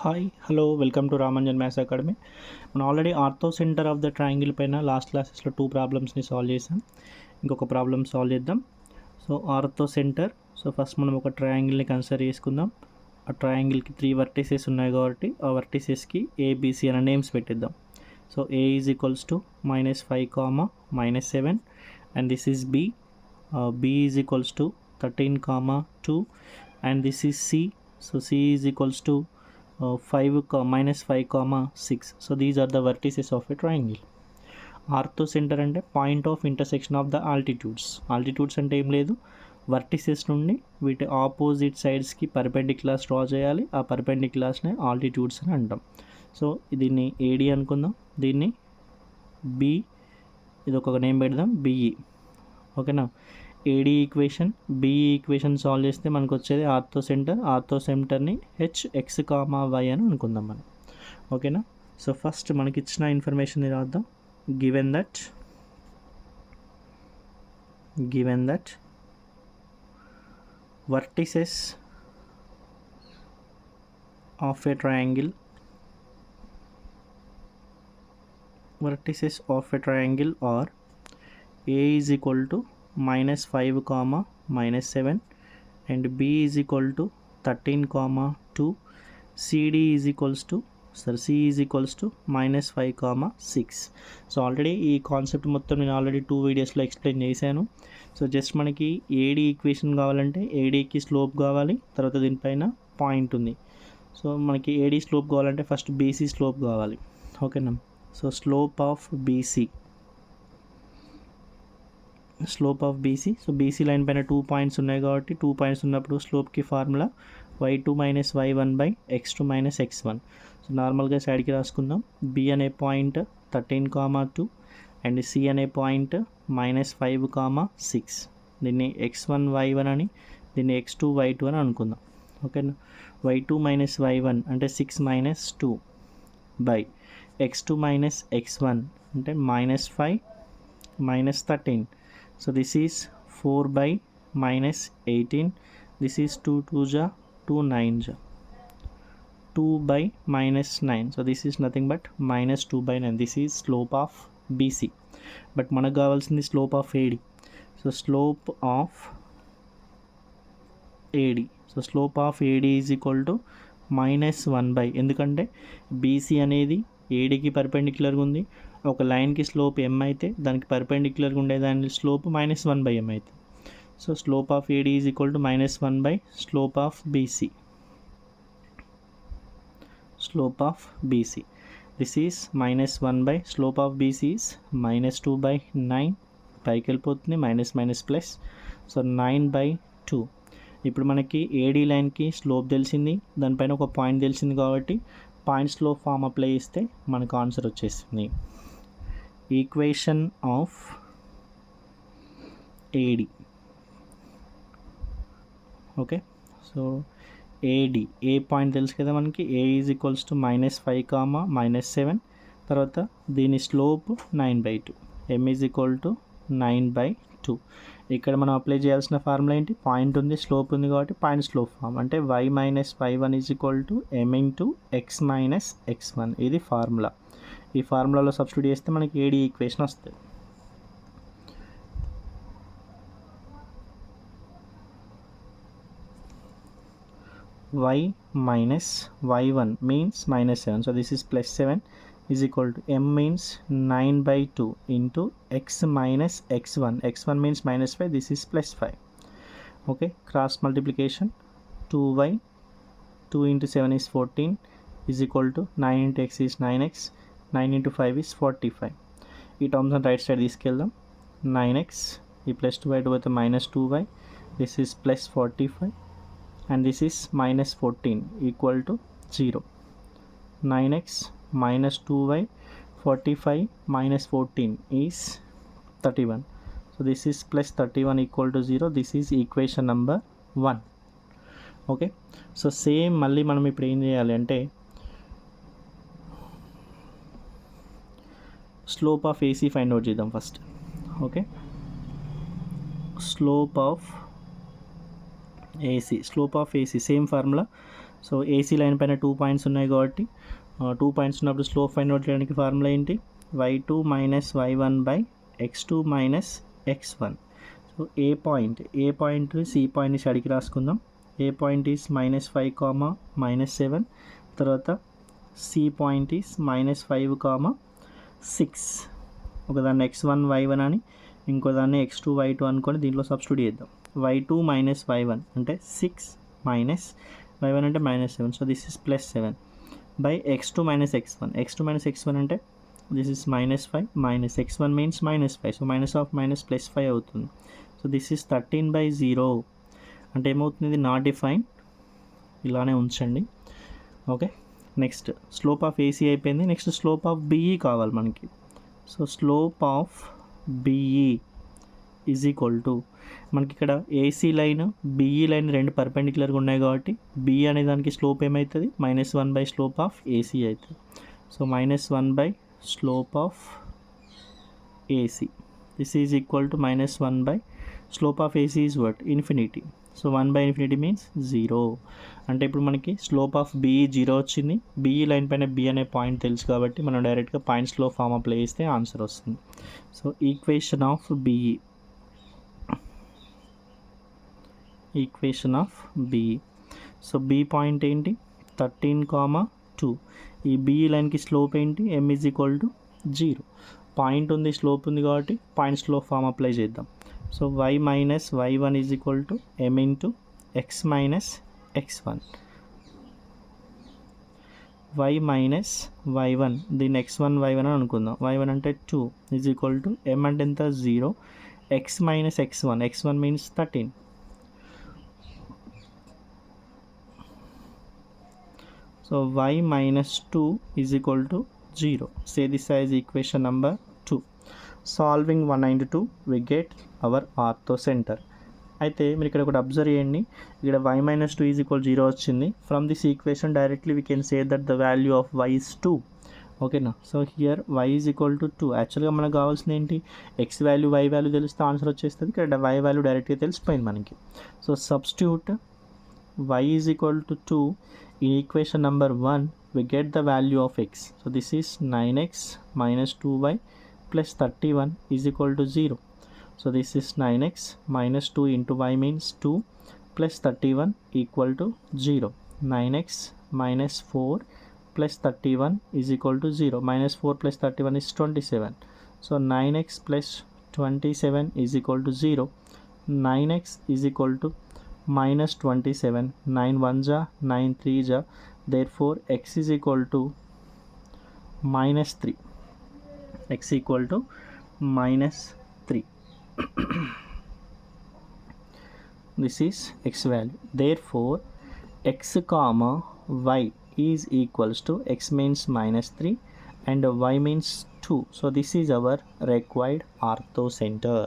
Hi hello welcome to Ramanujan maths academy. మనం already orthocentre of the triangle పైన last క్లాసెస్లో 2 ప్రాబ్లమ్స్ని solve చేసాం. ఇంకొక ప్రాబ్లమ్ సాల్వ్ చేద్దాం. So orthocentre, so first మనం ఒక ట్రయాంగిల్ని కన్సిడర్ చేసుకుందాం. ఆ ట్రయాంగిల్కి 3 వర్టిసెస్ ఉన్నాయి కాబట్టి ఆ వర్టిసెస్కి ఏబిసి అనే నేమ్స్ పెట్టిద్దాం. So A is equals to -5, -7 and this is B. B is equals to 13, 2 and this is C. So C is equals to 5, -5, 6. So these are the vertices of a triangle. Orthocentre అంటే point of intersection of the altitudes. Altitudes అంటే ఏం లేదు, vertices నుండి వీటి opposite సైడ్స్కి perpendiculars draw చేయాలి. ఆ పర్పెండిక్యులర్స్నే altitudes అని అంటాం. సో దీన్ని ఏడి అనుకుందాం, దీన్ని బి, ఇది ఒక నేమ్ పెడదాం బిఈ. ఓకేనా. AD equation BE equation solve చేస్తే మనకు వచ్చేది ఆర్థో సెంటర్ని హెచ్ వై అని అనుకుందాం మనం. ఓకేనా. సో ఫస్ట్ మనకి ఇచ్చిన ఇన్ఫర్మేషన్ రాద్దాం. Given that vertices of a triangle are A is equal to -5, -7 and B is equal to 13, 2. CD is equals to C is equals to -5, 6. So already ఈ concept మొత్తం నేను ఆల్రెడీ 2 వీడియోస్లో explain చేశాను. So just మనకి AD equation కావాలంటే ఏడీకి slope కావాలి, తర్వాత దీనిపైన పాయింట్ ఉంది. సో మనకి ఏడీ స్లోప్ కావాలంటే ఫస్ట్ బీసీ స్లోప్ కావాలి. ఓకేనా. So slope of BC, so BC line పైన 2 పాయింట్స్ ఉన్నాయి కాబట్టి 2 పాయింట్స్ ఉన్నప్పుడు స్లోప్కి formula y2 - y1/x2 - x1. So నార్మల్గా సైడ్కి రాసుకుందాం. బి అనే పాయింట్ 13, 2 అండ్ సి అనే పాయింట్ -5, 6. దీన్ని x1 y1 అని, దీన్ని x2 y2 అని అనుకుందాం. ఓకేనా. y2 - y1 అంటే 6 - 2 బై x2 - x1 అంటే -5 - 13. So this is 4 by -18. This is 2 2 2 9 2 by -9. So this is nothing but -2 by 9. This is slope of BC. But మనకు కావాల్సింది slope of AD. So slope of AD. So slope of AD is equal to -1 by, ఎందుకంటే BC అనేది ఏడీకి పర్పెండిక్యులర్గా ఉంది. ఒక లైన్కి slope m అయితే దానికి పర్పెండిక్యులర్గా ఉండే దాని స్లోప్ -1/m అయితే. So slope of AD is equal to -1 by slope of BC. This is -1 by slope of BC is -2/9. పైకి వెళ్ళిపోతుంది ప్లస్. సో 9/2. ఇప్పుడు మనకి ఏడీ లైన్కి స్లోప్ తెలిసింది, దానిపైన ఒక పాయింట్ తెలిసింది కాబట్టి పాయింట్స్లో ఫామ్ అప్లై చేస్తే మనకు ఆన్సర్ వచ్చేస్తుంది. Equation of AD. Okay. So AD, A point తెలుసు కదా మనకి. ఏ ఈజ్ ఈక్వల్స్ టు -5, -7 తర్వాత దీని slope 9/2. M is equal to 9/2. ఇక్కడ మనం అప్లై చేయాల్సిన ఫార్ములా ఏంటి, పాయింట్ ఉంది స్లోప్ ఉంది కాబట్టి పాయింట్ స్లోప్ ఫార్మ్ అంటే y - y1 is equal to m into x - x1. ఇది ఫార్ములా. ఈ ఫార్ములాలో సబ్స్టిట్యూట్ చేస్తే మనకి ఏడి ఈక్వేషన్ వస్తుంది. y - y1 means -7. So this is +7 is equal to m means 9/2 into x minus x1. x1 means -5. This is +5. Okay. Cross multiplication 2y, 2 into 7 is 14 is equal to 9 into x is 9x. 9 into 5 is 45. ఈ terms అని right side తీసుకెళ్దాం. 9x ఈ +2y పోతే -2y. This is +45 and this is -14 equal to 0. 9x -2y, 45 - 14 is 31. So this is +31 equal to 0. This is equation number 1. Okay. So same మళ్ళీ మనం ఇప్పుడు ఏం చేయాలి అంటే slope of AC find out చేద్దాం first. Okay. Slope of AC same formula. So AC line పైన 2 points ఉన్నాయి కాబట్టి 2 పాయింట్స్ ఉన్నప్పుడు స్లోప్ ఫైండ్ అవుట్ చేయడానికి ఫార్ములా ఏంటి, y2 minus y1 by x2 minus x1. So A point C point నుంచి అడిగి రాసుకుందాం. ఏ point is -5, -7. తర్వాత సి పాయింట్ ఈస్ -5, 6. ఒకదాన్ని x1 y1 అని, ఇంకో దాన్ని x2 y2 అనుకొని దీంట్లో సబ్స్టిట్యూట్ చేద్దాం. y2 మైనస్ y1 అంటే 6 మైనస్ y1 అంటే -7. So this is +7 by x2 minus x1 అంటే this is -5 minus x1 means -5. So -+5 అవుతుంది. సో దిస్ ఇస్ 13/0 అంటే ఏమవుతుంది, ఇది నాట్ డిఫైన్, ఇలానే ఉంచండి. Okay, next slope of AC అయిపోయింది. నెక్స్ట్ స్లోప్ ఆఫ్ బిఈ కావాలి మనకి. So slope of BE is equal to, మనకి ఇక్కడ ఏసీ లైన్ బిఈ లైన్ రెండు పర్పెండిక్యులర్గా ఉన్నాయి కాబట్టి బిఈ అనే దానికి స్లోప్ ఏమవుతుంది, -1 బై స్లోప్ ఆఫ్ ఏసీ అవుతుంది. So -1 by slope of AC, this is equal to -1 by slope of AC is what, infinity. So 1/∞ means 0. అంటే ఇప్పుడు మనకి స్లోప్ ఆఫ్ బిఈ 0 వచ్చింది. బిఈ లైన్ పైన బి అనే పాయింట్ తెలుసు కాబట్టి మనం డైరెక్ట్గా పాయింట్స్లో ఫామ్ అప్లై చేస్తే ఆన్సర్ వస్తుంది. So equation of BE, so B point ఏంటి 13, 2. ఈ బిఈ లైన్కి స్లోప్ ఏంటి, m is equal to 0. Point ఉంది, స్లోప్ ఉంది కాబట్టి పాయింట్స్లో ఫామ్ అప్లై చేద్దాం. So y minus y1 is equal to m into x minus x1. y minus y1, దీన్ని x1 y1 అని అనుకుందాం. y1 అంటే 2 ఈజ్ ఈక్వల్ టు m అంటే ఎంత 0, x minus x1 means 13. So y minus 2 is equal to 0. Say this as equation number 2. Solving 192 we get our orthocenter. అయితే మీరు ఇక్కడ ఒకటి అబ్జర్వ్ చేయండి, ఇక్కడ y minus 2 is equal to 0 వచ్చింది. From this equation directly we can say that the value of y is 2. ఓకేనా. So here y is equal to 2. యాక్చువల్గా మనకు కావాల్సింది ఏంటి, x వాల్యూ y వాల్యూ తెలిస్తే ఆన్సర్ వచ్చేస్తుంది. ఇక్కడ y వాల్యూ డైరెక్ట్గా తెలిసిపోయింది మనకి. So substitute y is equal to 2 in equation number 1, we get the value of x. So this is 9x minus 2y plus 31 is equal to 0. So this is 9x minus 2 into y means 2 plus 31 equal to 0. 9x minus 4 plus 31 is equal to 0. Minus 4 plus 31 is 27. So 9x plus 27 is equal to 0. 9x is equal to minus 27. 9 1 ja, 9 3 ja, therefore x is equal to minus 3. X equal to minus 3. This is x value. Therefore x comma y is equals to, x means -3 and y means 2. So this is our required orthocenter.